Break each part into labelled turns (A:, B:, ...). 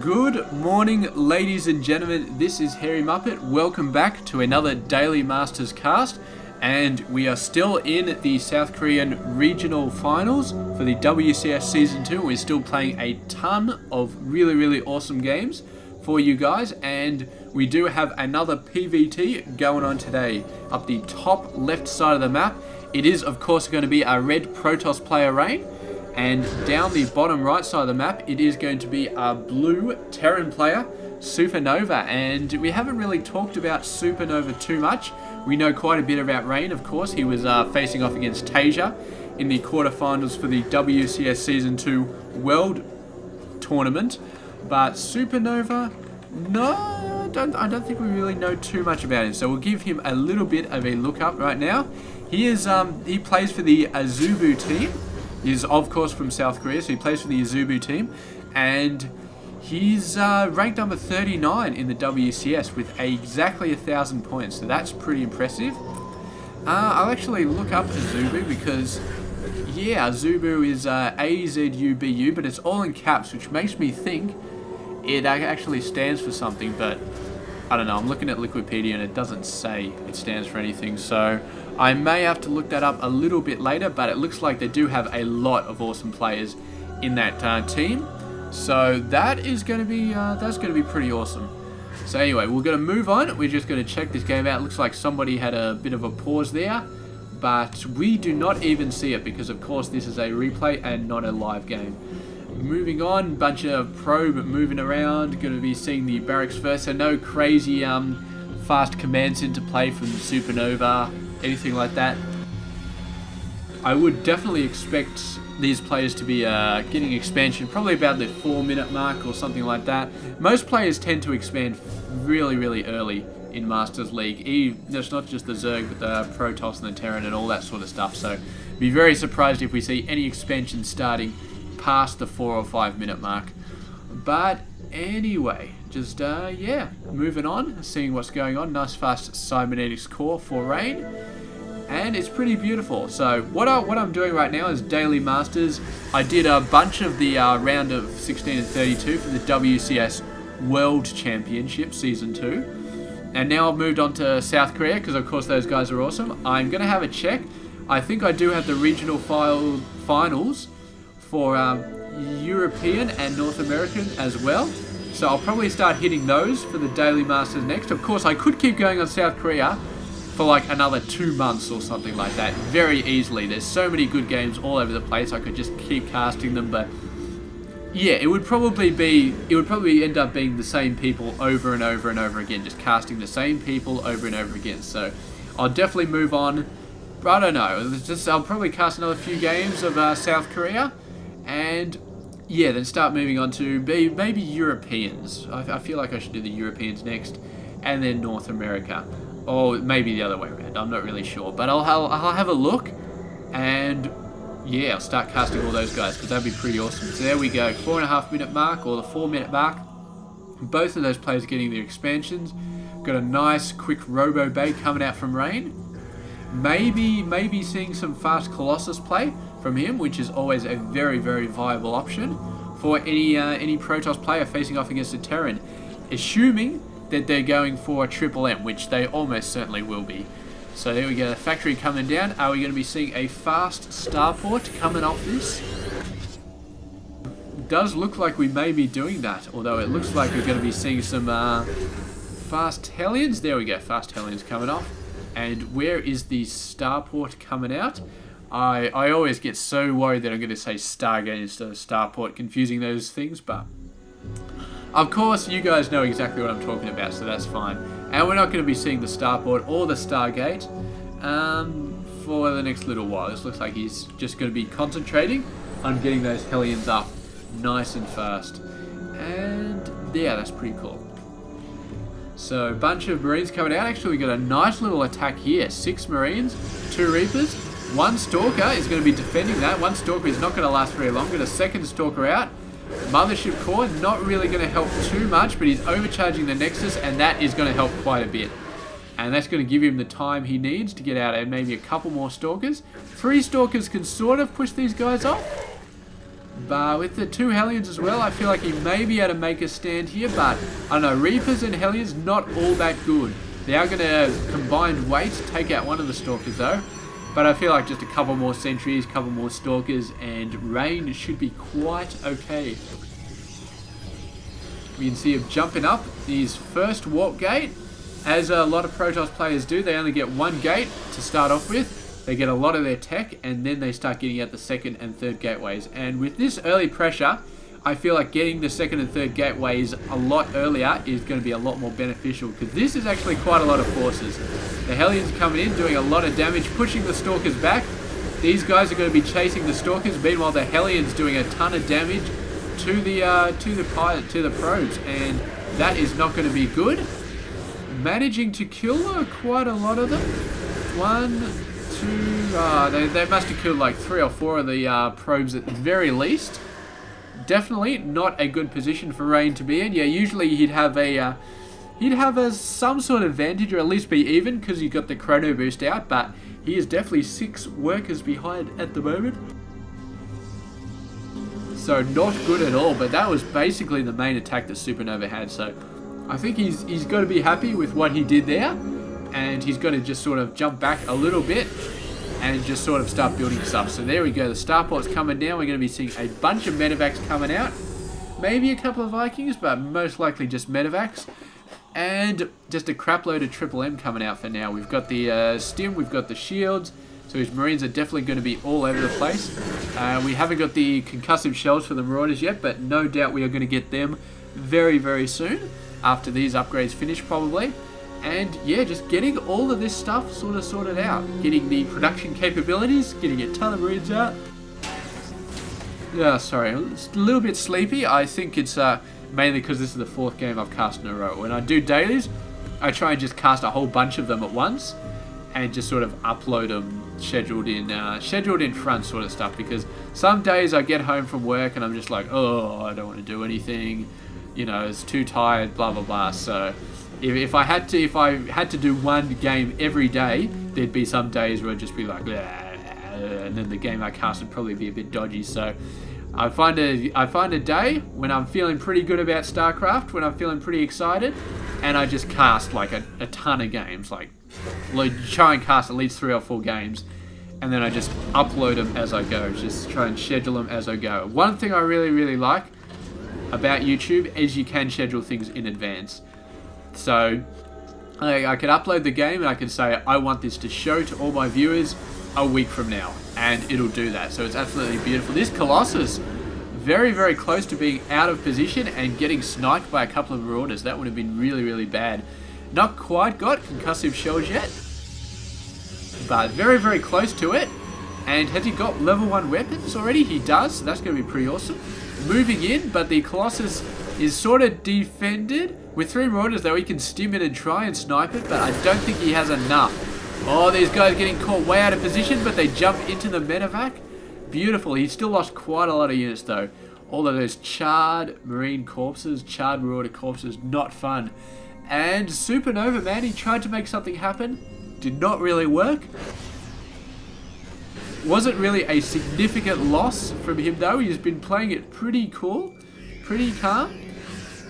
A: Good morning, ladies and gentlemen. This is Hairy Muppet. Welcome back to another Daily Masters cast, and we are still in the South Korean regional finals for the WCS Season 2. We're still playing a ton of really awesome games for you guys, and we do have another PvT going on today. Up the top left side of the map, it is of course going to be our red Protoss player Rain. And down the bottom right side of the map, it is going to be our blue Terran player, SuperNova. And we haven't really talked about SuperNova too much. We know quite a bit about Rain, of course. He was facing off against Tasia in the quarterfinals for the WCS Season 2 World Tournament. But SuperNova, no, I don't think we really know too much about him. So we'll give him a little bit of a look up right now. He plays for the Azubu team. He's of course from South Korea, so he plays for the Azubu team, and he's ranked number 39 in the WCS with exactly 1,000 points, so that's pretty impressive. I'll actually look up Azubu because, yeah, Azubu is AZUBU, but it's all in caps, which makes me think it actually stands for something, but I don't know. I'm looking at Wikipedia and it doesn't say it stands for anything, so I may have to look that up a little bit later, but it looks like they do have a lot of awesome players in that team. So that is going to be that's going to be pretty awesome. So anyway, we're going to move on. We're just going to check this game out. It looks like somebody had a bit of a pause there, but we do not even see it because of course this is a replay and not a live game. Moving on, bunch of probe moving around. Going to be seeing the barracks first. So no crazy fast commands into play from SuperNova, anything like that. I would definitely expect these players to be getting expansion probably about the 4-minute mark or something like that. Most players tend to expand really early in Masters League. It's not just the Zerg, but the Protoss and the Terran and all that sort of stuff. So be very surprised if we see any expansion starting past the 4 or 5 minute mark. But anyway, just yeah, moving on, seeing what's going on. Nice fast cybernetics core for Rain, and it's pretty beautiful. So what I'm doing right now is Daily Masters. I did a bunch of the round of 16 and 32 for the WCS World Championship Season 2, and now I've moved on to South Korea because of course those guys are awesome. I'm gonna have a check. I think I do have the regional finals for European and North American as well. So I'll probably start hitting those for the Daily Masters next. Of course, I could keep going on South Korea for like another 2 months or something like that, very easily. There's so many good games all over the place. I could just keep casting them, but yeah, it would probably end up being the same people over and over again, just casting the same people over and over again. So I'll definitely move on. I don't know. I'll probably cast another few games of South Korea. And yeah, then start moving on to maybe Europeans. I feel like I should do the Europeans next, and then North America, or maybe the other way around. I'm not really sure, but I'll have a look, and yeah, I'll start casting all those guys because that'd be pretty awesome. So there we go, 4.5 minute mark or the 4-minute mark. Both of those players getting their expansions. Got a nice quick Robo Bay coming out from Rain. Maybe seeing some fast Colossus play from him, which is always a very viable option for any Protoss player facing off against a Terran, assuming that they're going for a triple M, which they almost certainly will be. So there we go, the factory coming down. Are we going to be seeing a fast starport coming off this? Does look like we may be doing that, although it looks like we're going to be seeing some fast Hellions. There we go, fast Hellions coming off. And where is the starport coming out? I always get so worried that I'm going to say Stargate instead of Starport, confusing those things, but of course you guys know exactly what I'm talking about, so that's fine. And we're not going to be seeing the Starport or the Stargate for the next little while. This looks like he's just going to be concentrating on getting those Hellions up nice and fast. And yeah, that's pretty cool. So a bunch of Marines coming out. Actually, we got a nice little attack here. 6 Marines, 2 Reapers. 1 Stalker is going to be defending that. 1 Stalker is not going to last very long. Got a 2nd Stalker out. Mothership Core, not really going to help too much, but he's overcharging the Nexus, and that is going to help quite a bit. And that's going to give him the time he needs to get out and maybe a couple more Stalkers. 3 Stalkers can sort of push these guys off. But with the 2 Hellions as well, I feel like he may be able to make a stand here. But I don't know, Reapers and Hellions not all that good. They are going to combined weight take out one of the Stalkers though. But I feel like just a couple more Sentries, couple more Stalkers, and Rain should be quite okay. We can see him jumping up his first warp gate. As a lot of Protoss players do, they only get 1 gate to start off with. They get a lot of their tech, and then they start getting out the 2nd and 3rd gateways. And with this early pressure, I feel like getting the 2nd and 3rd gateways a lot earlier is going to be a lot more beneficial, because this is actually quite a lot of forces. The Hellions coming in, doing a lot of damage, pushing the Stalkers back. These guys are going to be chasing the Stalkers. Meanwhile, the Hellions doing a ton of damage to the probes, and that is not going to be good. Managing to kill quite a lot of them. 1, 2, they must have killed like 3 or 4 of the probes at the very least. Definitely not a good position for Rain to be in. Yeah, usually he'd have some sort of advantage, or at least be even, because you've got the chrono boost out, but he is definitely 6 workers behind at the moment. So not good at all, but that was basically the main attack that SuperNova had. So I think he's got to be happy with what he did there, and he's got to just sort of jump back a little bit and just sort of start building stuff. So there we go, the starport's coming down. We're going to be seeing a bunch of medevacs coming out, maybe a couple of Vikings, but most likely just medevacs, and just a crap load of Triple M coming out for now. We've got the stim, we've got the shields, so his Marines are definitely going to be all over the place. We haven't got the concussive shells for the Marauders yet, but no doubt we are going to get them very, very soon, after these upgrades finish probably. And yeah, just getting all of this stuff sort of sorted out. Getting the production capabilities, getting a ton of Marines out. Yeah, sorry, it's a little bit sleepy. I think it's mainly because this is the 4th game I've cast in a row. When I do dailies, I try and just cast a whole bunch of them at once and just sort of upload them scheduled in front sort of stuff, because some days I get home from work and I'm just like, oh, I don't want to do anything, you know, it's too tired, blah blah blah. So if I had to do one game every day, there'd be some days where I'd just be like, and then the game I cast would probably be a bit dodgy. So I find a day when I'm feeling pretty good about Starcraft, when I'm feeling pretty excited, and I just cast like a ton of games, like try and cast at least 3 or 4 games, and then I just upload them as I go, just try and schedule them as I go. One thing I really like about YouTube is you can schedule things in advance. So I can upload the game and I can say I want this to show to all my viewers a week from now, and it'll do that. So it's absolutely beautiful. This Colossus, very, very close to being out of position and getting sniped by a couple of Marauders. That would have been really, really bad. Not quite got concussive shells yet, but very, very close to it. And has he got level 1 weapons already? He does, so that's going to be pretty awesome. Moving in, but the Colossus is sort of defended. With 3 Marauders though, he can stim it and try and snipe it, but I don't think he has enough. Oh, these guys getting caught way out of position, but they jump into the medevac. Beautiful. He still lost quite a lot of units though. All of those charred Marine corpses, charred Marauder corpses, not fun. And SuperNova, man, he tried to make something happen. Did not really work. Wasn't really a significant loss from him though. He's been playing it pretty cool, pretty calm.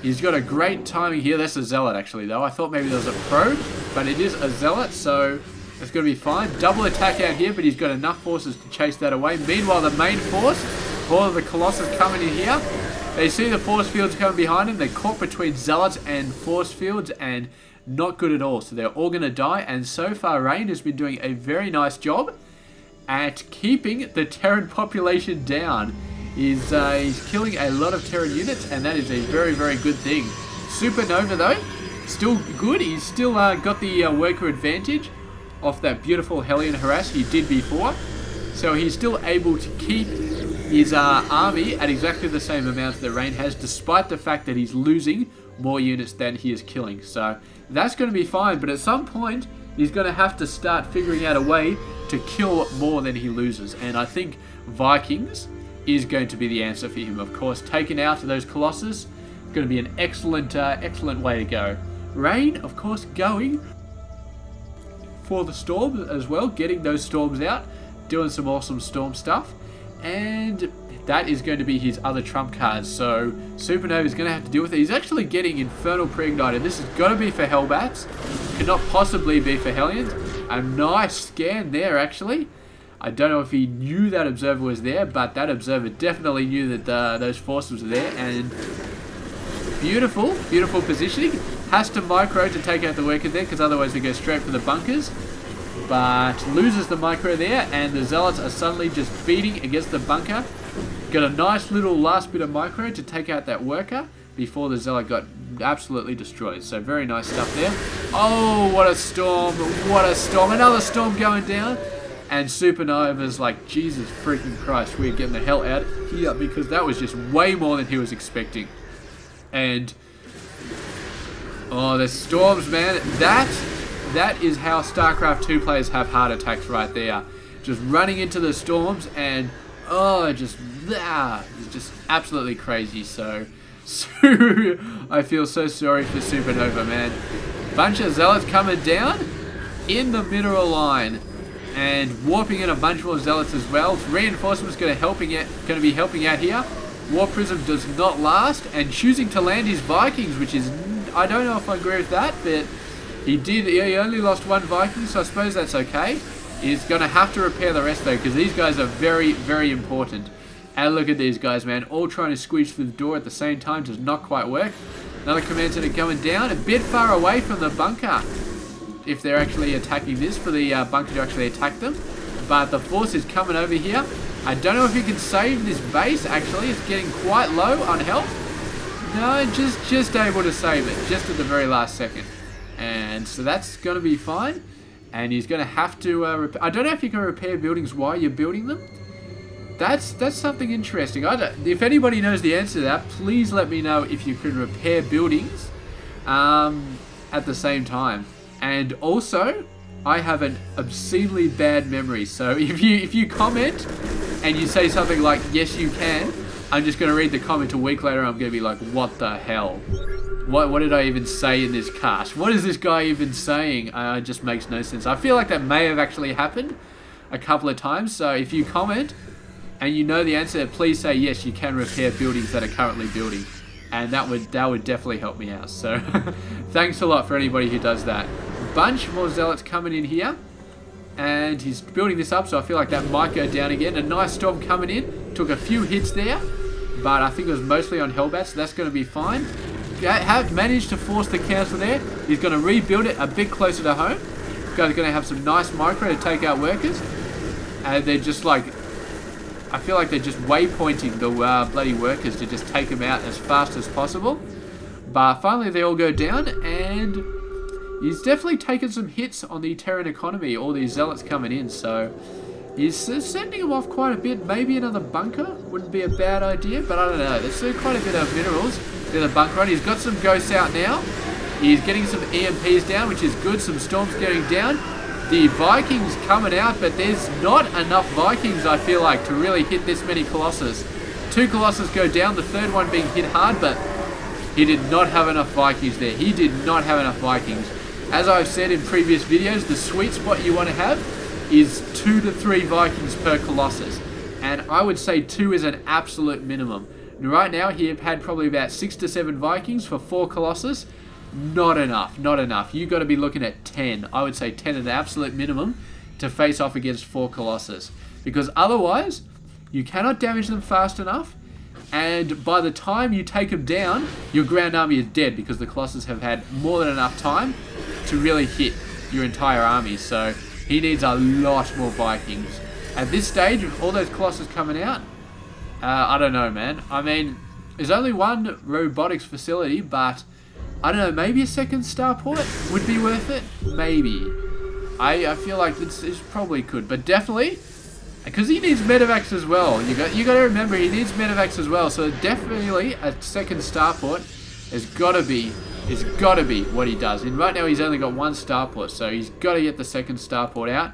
A: He's got a great timing here. That's a Zealot actually though. I thought maybe there was a probe, but it is a Zealot, so it's going to be fine. Double attack out here, but he's got enough forces to chase that away. Meanwhile, the main force, all of the Colossus coming in here. They see the force fields coming behind them. They're caught between Zealots and force fields, and not good at all. So they're all going to die, and so far Rain has been doing a very nice job at keeping the Terran population down. He's killing a lot of Terran units, and that is a very, very good thing. SuperNova though, still good. He's still got the worker advantage off that beautiful Hellion harass he did before. So he's still able to keep his army at exactly the same amount that Rain has, despite the fact that he's losing more units than he is killing. So that's going to be fine, but at some point he's going to have to start figuring out a way to kill more than he loses. And I think Vikings is going to be the answer for him. Of course, taking out those Colossus is going to be an excellent way to go. Rain, of course, going for the Storm as well, getting those Storms out, doing some awesome Storm stuff. And that is going to be his other trump card. So SuperNova is going to have to deal with it. He's actually getting Infernal Pre-Ignited. This has got to be for Hellbats. Cannot possibly be for Hellions. A nice scan there, actually. I don't know if he knew that Observer was there, but that Observer definitely knew that those forces were there. And beautiful, beautiful positioning. Has to micro to take out the worker there, because otherwise they go straight for the bunkers. But loses the micro there, and the Zealots are suddenly just beating against the bunker. Got a nice little last bit of micro to take out that worker before the Zealot got absolutely destroyed. So very nice stuff there. Oh, what a storm. What a storm. Another storm going down. And SuperNova's like, Jesus freaking Christ, we're getting the hell out of here, because that was just way more than he was expecting. And, oh, the storms, man. That is how StarCraft 2 players have heart attacks right there. Just running into the storms and, oh, it's just absolutely crazy. So I feel so sorry for SuperNova, man. Bunch of Zealots coming down in the mineral line and warping in a bunch more Zealots as well. Reinforcements going to be helping out here. War Prism does not last, and choosing to land his Vikings, which is, I don't know if I agree with that, but he only lost one Viking, so I suppose that's okay. He's going to have to repair the rest though, because these guys are very, very important. And look at these guys, man, all trying to squeeze through the door at the same time. Does not quite work. Another command center going down, a bit far away from the bunker, if they're actually attacking this, for the bunker to actually attack them. But the force is coming over here. I don't know if you can save this base, actually. It's getting quite low on health. No, just able to save it, just at the very last second. And so that's going to be fine. And he's going to have to I don't know if you can repair buildings while you're building them. That's something interesting. If anybody knows the answer to that, please let me know if you can repair buildings at the same time. And also, I have an obscenely bad memory. So if you comment and you say something like, yes you can, I'm just going to read the comment a week later and I'm going to be like, what the hell? What did I even say in this cast? What is this guy even saying? It just makes no sense. I feel like that may have actually happened a couple of times. So if you comment and you know the answer, please say yes, you can repair buildings that are currently building. And that would definitely help me out. So thanks a lot for anybody who does that. Bunch more Zealots coming in here. And he's building this up, so I feel like that might go down again. A nice storm coming in. Took a few hits there, but I think it was mostly on Hellbats, so that's going to be fine. Have managed to force the cancel there. He's going to rebuild it a bit closer to home. Guys are going to have some nice micro to take out workers. And they're just like, I feel like they're just waypointing the bloody workers to just take them out as fast as possible. But finally they all go down, and he's definitely taken some hits on the Terran economy, all these Zealots coming in, so he's sending them off quite a bit. Maybe another bunker wouldn't be a bad idea, but I don't know. There's still quite a bit of minerals in the bunker run. He's got some ghosts out now. He's getting some EMPs down, which is good. Some storms going down. The Vikings coming out, but there's not enough Vikings, I feel like, to really hit this many Colossus. 2 Colossus go down, the third one being hit hard, but he did not have enough Vikings there. He did not have enough Vikings. As I've said in previous videos, the sweet spot you want to have is 2 to 3 Vikings per Colossus. And I would say 2 is an absolute minimum. And right now, he had probably about 6 to 7 Vikings for 4 Colossus. Not enough, not enough. You've got to be looking at 10. I would say 10 is the absolute minimum to face off against 4 Colossus. Because otherwise, you cannot damage them fast enough. And by the time you take them down, your ground army is dead, because the Colossus have had more than enough time to really hit your entire army. So he needs a lot more Vikings. At this stage, with all those Colossus coming out, I don't know, man. I mean, there's only one robotics facility, but I don't know, maybe a second starport would be worth it? Maybe. I feel like it's probably could, but definitely, because he needs medevacs as well. You got to remember, he needs medevacs as well. So definitely a second starport has got to be what he does. And right now he's only got 1 starport, so he's got to get the second starport out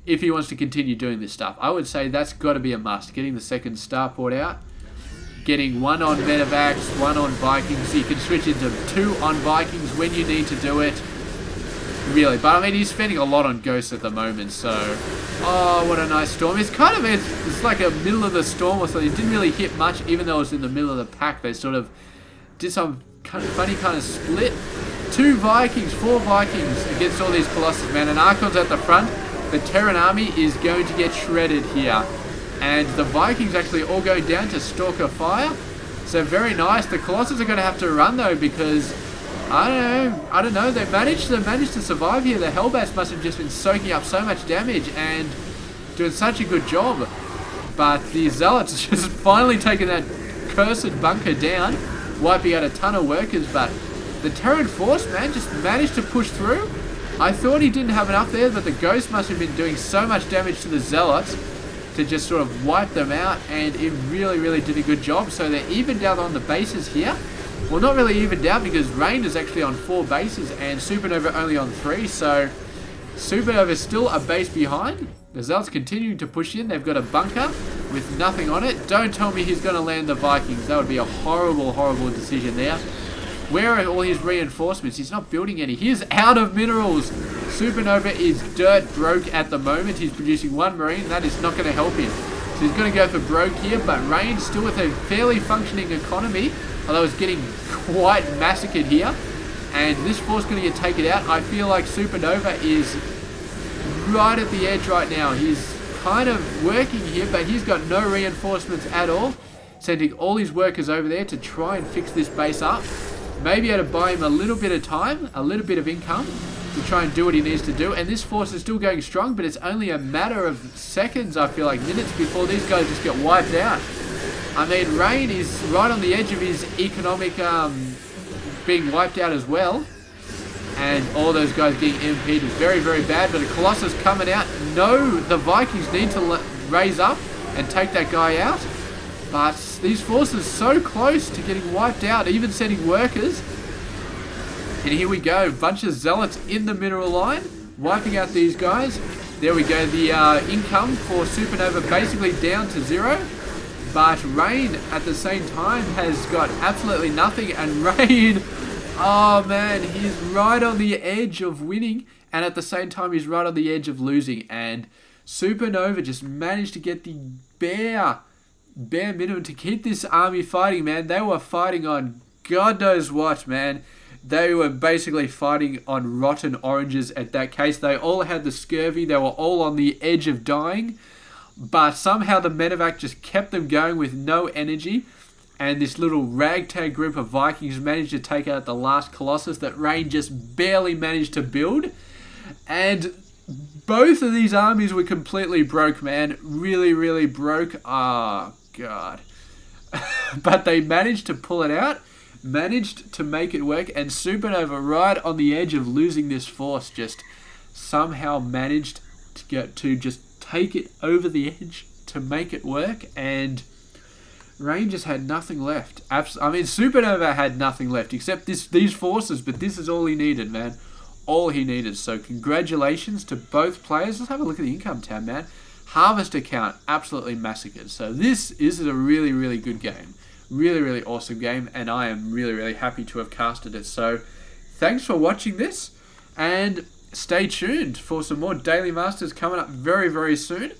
A: if he wants to continue doing this stuff. I would say that's got to be a must, getting the second starport out. Getting 1 on medevacs, 1 on Vikings. So you can switch into 2 on Vikings when you need to do it. really. But I mean, he's spending a lot on Ghosts at the moment, so... Oh, what a nice storm. It's kind of... It's like a middle of the storm or something. It didn't really hit much, even though it was in the middle of the pack. They sort of did some kind of funny kind of split. 4 Vikings against all these Colossus, man. And Archon's at the front. The Terran army is going to get shredded here. And the Vikings actually all going down to Stalker Fire. So very nice. The Colossus are going to have to run though, because I don't know. They managed to survive here. The Hellbats must have just been soaking up so much damage and doing such a good job. But the Zealots just finally taking that cursed bunker down, wiping out a ton of workers. But the Terran Force, man, just managed to push through. I thought he didn't have enough there, but the Ghost must have been doing so much damage to the Zealots to just sort of wipe them out, and it really, really did a good job. So they're evened out on the bases here. Well, not really evened out, because Rain is actually on 4 bases and SuperNova only on 3, so SuperNova is still a base behind. The Zealots continuing to push in. They've got a bunker with nothing on it. Don't tell me he's going to land the Vikings. That would be a horrible, horrible decision there. Where are all his reinforcements? He's not building any. He is out of minerals. SuperNova is dirt broke at the moment. He's producing 1 Marine. That is not going to help him. So he's going to go for broke here, but Rain still with a fairly functioning economy, although it's getting quite massacred here. And this force going to get taken out. I feel like SuperNova is right at the edge right now. He's kind of working here, but he's got no reinforcements at all. Sending all his workers over there to try and fix this base up. Maybe able to buy him a little bit of time, a little bit of income to try and do what he needs to do. And this force is still going strong, but it's only a matter of seconds, I feel like, minutes before these guys just get wiped out. I mean, Rain is right on the edge of his economic being wiped out as well. And all those guys getting impeded. Very, very bad. But a Colossus coming out. No, the Vikings need to raise up and take that guy out. But these forces so close to getting wiped out, even sending workers. And here we go, bunch of Zealots in the mineral line, wiping out these guys. There we go, the income for SuperNova basically down to 0. But Rain at the same time has got absolutely nothing. And Rain, oh man, he's right on the edge of winning. And at the same time, he's right on the edge of losing. And SuperNova just managed to get the bare minimum to keep this army fighting, man. They were fighting on God knows what, man. They were basically fighting on rotten oranges at that case. They all had the scurvy. They were all on the edge of dying. But somehow the medevac just kept them going with no energy. And this little ragtag group of Vikings managed to take out the last Colossus that Rain just barely managed to build. And both of these armies were completely broke, man. Really, really broke. Oh, God. But they managed to pull it out. Managed to make it work. And SuperNova, right on the edge of losing this force, just somehow managed to get to just take it over the edge to make it work. And Rain just had nothing left. I mean, SuperNova had nothing left except these forces, but this is all he needed, man. All he needed. So congratulations to both players. Let's have a look at the income tab, man. Harvest account absolutely massacred. So this is a really, really good game. Really, really awesome game, and I am really, really happy to have casted it. So thanks for watching this, and stay tuned for some more Daily Masters coming up very, very soon.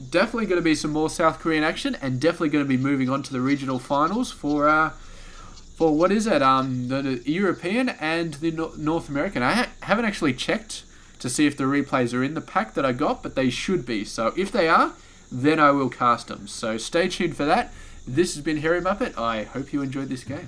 A: Definitely going to be some more South Korean action, and definitely going to be moving on to the regional finals for what is it? The European and the North American. I haven't actually checked to see if the replays are in the pack that I got, but they should be. So if they are, then I will cast them. So stay tuned for that. This has been Hairy Muppet. I hope you enjoyed this game.